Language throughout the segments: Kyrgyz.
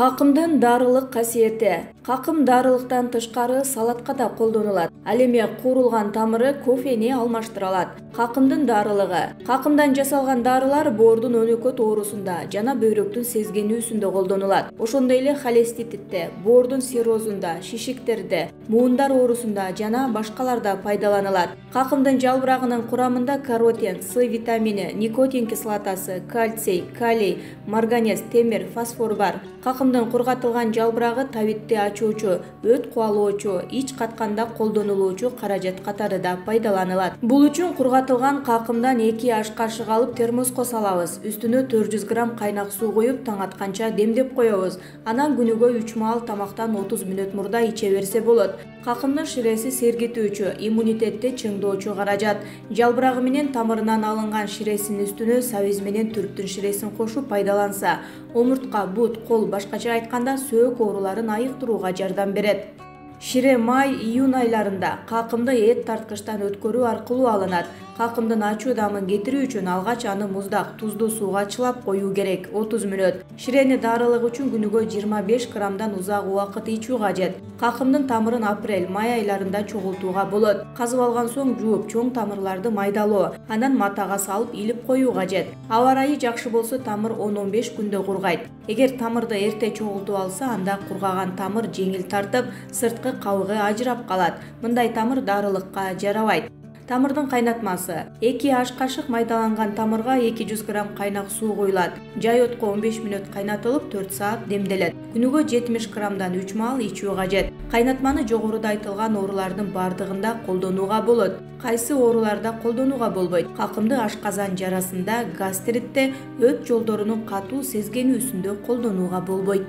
Какымдын дарылык касиети. Какым дарылыктан тышкары салатка да колдонулат. Ал эми куурулган тамыры кофени алмаштыра алат. Какымдын дарылыгы. Какымдан жасалган дарылар боордун өнөкөт оорусунда жана бөйрөктүн сезгенүүсүндө колдонулат. Ошондой эле холестититте, боордун циррозунда, шишиктерде, муундар оорусунда жана башкаларда пайдаланылат. Какымдын жалбырагынын курамында каротин, С витамини, никотин кислотасы, кальций, калий, марганец, темир, фосфор бар. Какымдын кургатылган жалбырагы табитти ачуучу, өт кубалоочу, ич катканда колдонулуучу каражат катарында пайдаланылат. Бул үчүн кургатылган какымдан 2 аш кашык алып термоско салабыз. Үстүнө 400 грамм кайнак суу коюп таң атканча демдеп коебуз. Анан күнүгө 3 маал тамактан 30 мүнөт мурда иче берсе болот. Какымдын ширеси сергитүүчү, иммунитетти чыңдоочу каражат. Жалбырагы менен тамырынан алынган ширесинин үстүнө сабиз менен түрктүн ширесин кошуп пайдаланса, омуртка, бут, кол, башкача айтканда сөөк ооруларын айыктырууга жардам берет. Шире май-июнь айларында какымды эт тарткычтан өткөрүү аркылуу алынат. Какымдын ачуу дамын кетирүү үчүн алгач аны муздак, туздуу сууга чылап коюу керек 30 мүнөт. Ширени дарылык үчүн күнүгө 25 граммдан узак убакыт ичүү кажет. Какымдын тамырын апрель-май айларында чогултууга болот. Казып алган соң жууп, чоң тамырларды майдалоо, анан матага салып илип коюу кажет. Аба ырайы жакшы болсо тамыр 10-15 күндө кургайт. Эгер тамырды эрте чогултуп алса, анда кургаган тамыр жеңил тартып, сырткы кабыгы ажырап калат. Мындай тамыр дарылыкка жарабайт. Тамырдын кайнатмасы. 2 аш кашык майдаланган тамырга 200 грамм кайнак суу коюлат. Жай отко 15 мүнөт кайнатылып 4 саат демделет. Күнүгө 70 граммдан 3 маал ичүү кажет. Кайнатманы жогоруда айтылган оорулардын бардыгында колдонууга болот. Кайсы ооруларда колдонууга болбойт? Какымды ашказан жарасында, гастритте, өт жолдорунун катуу сезгенүүсүндө колдонууга болбойт.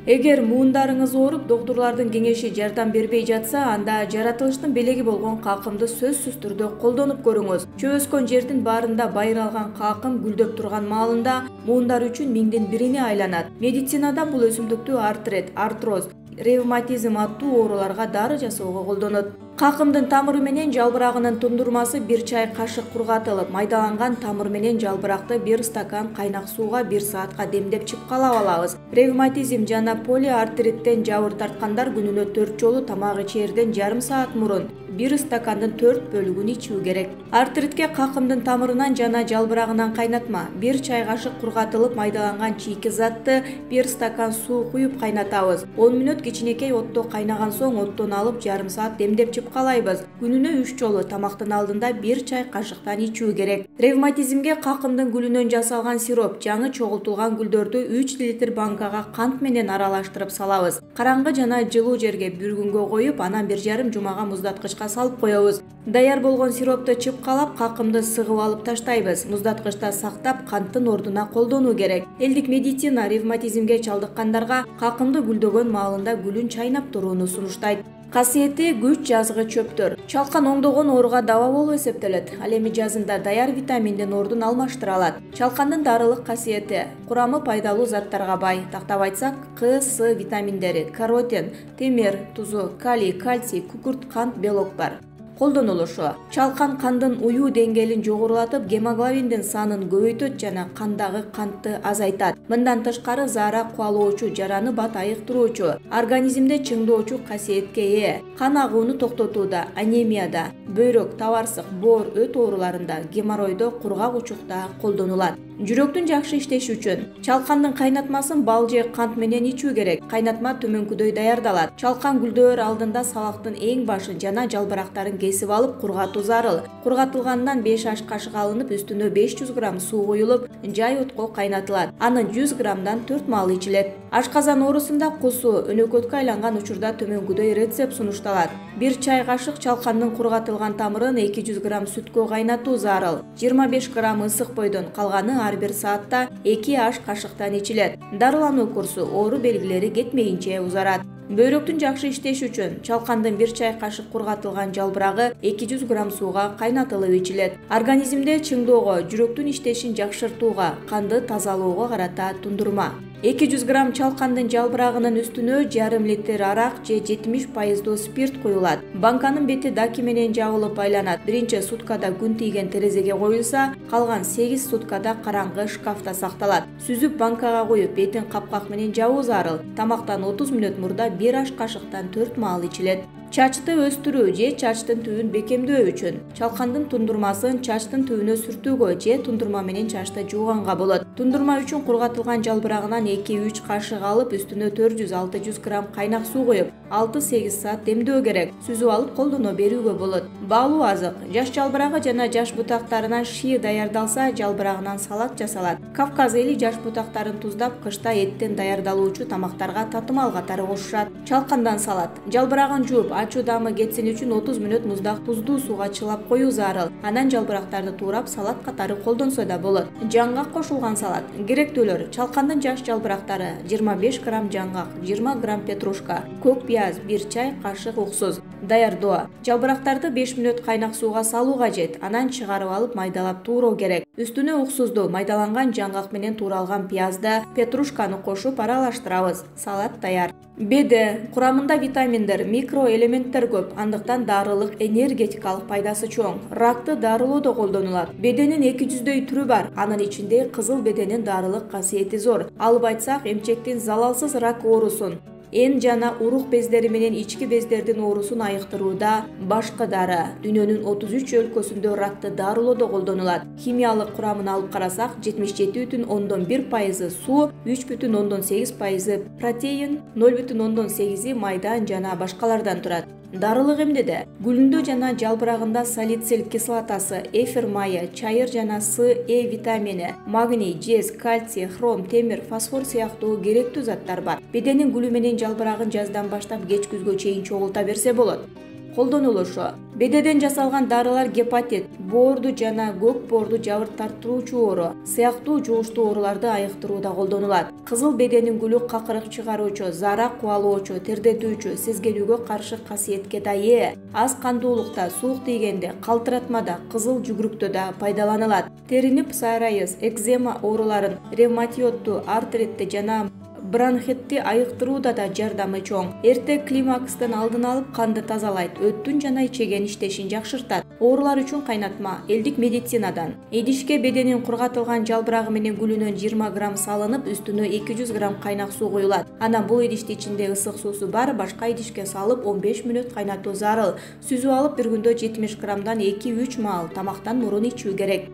Эгер муундарыңыз ооруп, доктурлардын кеңеши жардам бербей жатса, анда жаратылыштын белеги болгон какымды сөзсүз түрдө колдонуп көрүңүз. Чөбөскөн жердин баарында байыралган какым гүлдөп турган маалында муундар үчүн миңдин бирине айланат. Медицинада бул өсүмдүктү артрит, артроз, ревматизм аттуу ооруларга дары жасоого колдонот. Какымдын тамыры менен жалбырагынын тундурмасы 1 чай кашык кургатылып, майдаланган тамыр менен жалбыракты 1 стакан кайнак сууга 1 саатка демдеп чыпкалап алабыз. Ревматизм жана полиартриттен жабыр тарткандар күнүнө 4 жолу тамак ичээрден жарым саат мурун 1 стакандын 4 бөлүгүн ичүү керек. Артритке какымдын тамырынан жана жалбырагынан кайнатма. 1 чай кашык кургатылып майдаланган чийки затты 1 стакан суу куюп кайнатабыз. 10 мүнөт кичинекей отто кайнаган соң оттон алып жарым саат демдеп чыпкалайбыз. Күнүнө 3 жолу тамактын алдында 1 чай кашыктан ичүү керек. Ревматизмге какымдын гүлүнөн жасалган сироп, жаңы чогултулган гүлдөрдү 3 литр банкага кант менен аралаштырып салабыз. Караңгы жана жылуу жерге 1 күнгө коюп, анан 1,5 жумага муздаткычка салып коебуз. Даяр болгон сиропту чыпкалап, какымды сыгып алып таштайбыз. Муздаткычта сактап, канттын ордуна колдонуу керек. Элдик медицина ревматизмге чалдыккандарга какымды гүлдөгөн маалында гүлүн чайнап турууну сунуштайт. Касиети күч жазгы чөптөр. Чалкан оңдогон ооруга даба болуп эсептелет. Ал эми жазында даяр витаминдин ордун алмаштыра алат. Чалкандын дарылык касиети. Курамы пайдалуу заттарга бай. Тактап айтсак, К, С витаминдери, каротин, темир, тузу, калий, кальций, күкүрт, кант, белок бар. Колдонулушу. Чалкан кандын уюу деңгээлин жогорулатып, гемоглобиндин санын көбөйтөт жана кандагы кантты азайтат. Мындан тышкары заара кубалоочу, жараны бат айыктыруучу, организмде чыңдоочу касиетке ээ. Кан агууну токтотууда, анемияда, бөйрөк, табарсык, боор, өт ооруларында, геморройдо, кургак учукта колдонулат. Жүрөктүн жакшы иштеши үчүн чалкандын кайнатмасын бал же кант менен ичүү керек. Кайнатма төмөнкүдөй даярдалат. Чалкан гүлдөөр алдында сабактын эң башын жана жалбырактарын кесип алып кургатуу зарыл. Кургатылгандан 5 аш кашык алынып, үстүнө 500 грамм суу коюлуп, жай отко кайнатылат. Аны 100 граммдан 4 маал ичилет. Ашказан оорусунда кусуу, өнөкөткө айланган учурда төмөнкүдөй рецепт сунушталат. 1 чай кашык чалкандын кургатылган тамырын 200 грамм сүткө кайнатуу зарыл. 25 грамм ысык бойдон, калганы ар 1 саатта 2 аш кашыктан ичилет. Дарылануу курсу оору белгилери кетмейинче узарат. Бөйрөктүн жакшы иштеши үчүн чалкандын 1 чай кашык кургатылган жалбырагы 200 грамм сууга кайнатылып ичилет. Организмде чыңдоого, жүрөктүн иштешин жакшыртууга, канды тазалоого карата тундурма. 200 грамм чалкандын жалбырагынын үстүнө жарым литр арак же 70% спирт куюлат. Банканын бети даки менен жабылып айланат. Биринчи суткада күн тийген терезеге коюлса, калган 8 суткада караңгы шкафта сакталат. Сүзүп банкага коюп, бетин капкак менен жабуу зарыл. Тамактан 30 мүнөт мурда 1 аш кашыктан 4 маал ичилет. Чачты өстүрүү же чачтын түбүн бекемдөө үчүн чалкандын тундурмасын чачтын түбүнө сүртүүгө же тундурма менен чачты жууганга болот. Тундурма үчүн кургатылган жалбырагынан 2-3 кашык алып, үстүнө 400-600 грамм кайнак суу коюп, 6-8 саат демдөө керек. Сүзүп алып колдоно берүүгө болот. Баалуу азык: жаш жалбырагы жана жаш бутактарынан шии даярдалса, жалбырагынан салат жасалат. Кавказ эли жаш бутактарын туздап, кышта эттен даярдалуучу тамактарга татымал катары кошушат. Чалкандан салат: жалбырагын жууп, ачуу даамы кетсин үчүн 30 мүнөт муздак туздуу сууга чылап коюу зарыл. Анан жалбырактарды туурап салат катары колдонсо да болот. Жаңгак кошулган салат. Керектүүлөр: чалкандын жаш жалбырактары, 25 грамм жаңгак, 20 грамм петрушка, көк пияз, 1 чай кашык уксус. Даярдоо: жалбырактарды 5 мүнөт кайнак сууга салуу кажет. Анан чыгарып алып майдалап тууроо керек. Үстүнө уксузду, майдаланган жаңгак менен тууралган пиязды, петрушканы кошуп аралаштырабыз. Салат даяр. Беде: курамында витаминдер, микроэлементтер көп, андыктан дарылык энергетикалык пайдасы чоң. Ракты дарылоодо колдонулат. Беденин 200дөй түрү бар. Анын ичинде кызыл беденин дарылык касиети зор. Алып айтсак, эмчектин залалсыз рак оорусун, эн жана урук бездери менен ички бездердин оорусун айыктырууда башкы дары. Дүйнөнүн 33 өлкөсүндө ракты дарылоодо колдонулат. Химиялык курамын алып карасак, 77,1% суу, 3,8% протеин, 0,8% майдан жана башкалардан турат. Дарылык эмнеде? Гүлүндө жана жалбырагында салицил кислотасы, эфир майы, чайыр жана С, Е витамини, магний, жез, кальций, хром, темир, фосфор сыяктуу керектүү заттар бар. Беденин гүлү менен жалбырагын жаздан баштап кеч күзгө чейин чогулта берсе болот. Колдонулушу: бедеден жасалган дарылар гепатит, боорду жана көк боорду жабыр тартуучу оору сыяктуу жугуштуу ооруларды айыктырууда колдонулат. Кызыл беденин гүлү какырык чыгаруучу, зара кубалоочу, тердетүүчү, сезгелүүгө каршы касиетке да ээ. Аз кандуулукта, суук тийгенде, калтыратмада, кызыл жүгүрүктө да пайдаланылат. Терини псориаз, экзема ооруларын, ревматоидту, артритти жана бронхитти айыктырууда да жардамы чоң. Эрте климакстын алдын алып, канды тазалайт, өттүн жана ичеген иштешин жакшыртат. Оорулар үчүн кайнатма. Элдик медицинадан. Идишке беденин кургатылган жалбырагы менен гүлүнөн 20 грамм салынып, үстүнө 200 грамм кайнак суу коюлат. Анан бул идишти ичинде ысык суусу бар башка идишке салып 15 мүнөт кайнатуу зарыл. Сүзүп алып, бир күндө 70 граммдан 2-3 маал тамактан мурун ичүү керек.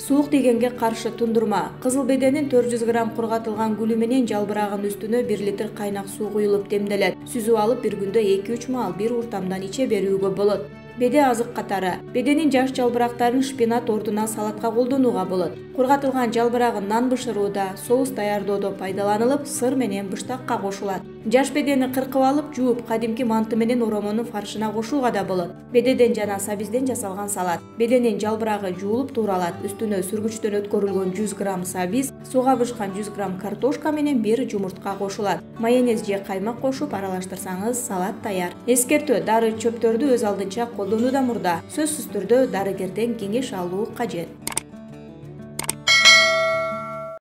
Суук тийгенге каршы тундурма. Кызыл беденин 400 грамм кургатылган гүлү менен жалбырагынын үстүнө 1 литр кайнак суу куюлуп демделет. Сүзүп алып, бир күндө 2-3 маал бир уртамдан иче берүүгө болот. Беде азык катары. Беденин жаш жалбырактарын шпинат ордуна салатка колдонууга болот. Кургатылган жалбырагы нан бышырууда, соус даярдоодо пайдаланылып, сыр менен быштакка кошулат. Жаш бедени кыркып алып, жууп, кадимки манты менен оромонун фаршына кошууга да болот. Бедеден жана сабизден жасалган салат. Беденин жалбырагы жуулуп тууралат. Үстүнө сүргүчтөн өткөрүлгөн 100 грамм сабиз, сууга бышкан 100 грамм картошка менен 1 жумуртка кошулат. Майонез же каймак кошуп аралаштырсаңыз, салат даяр. Эскертүү: дары чөптөрдү өз алдынча колдонуудан мурда сөзсүз түрдө дарыгерден кеңеш алуу кажет.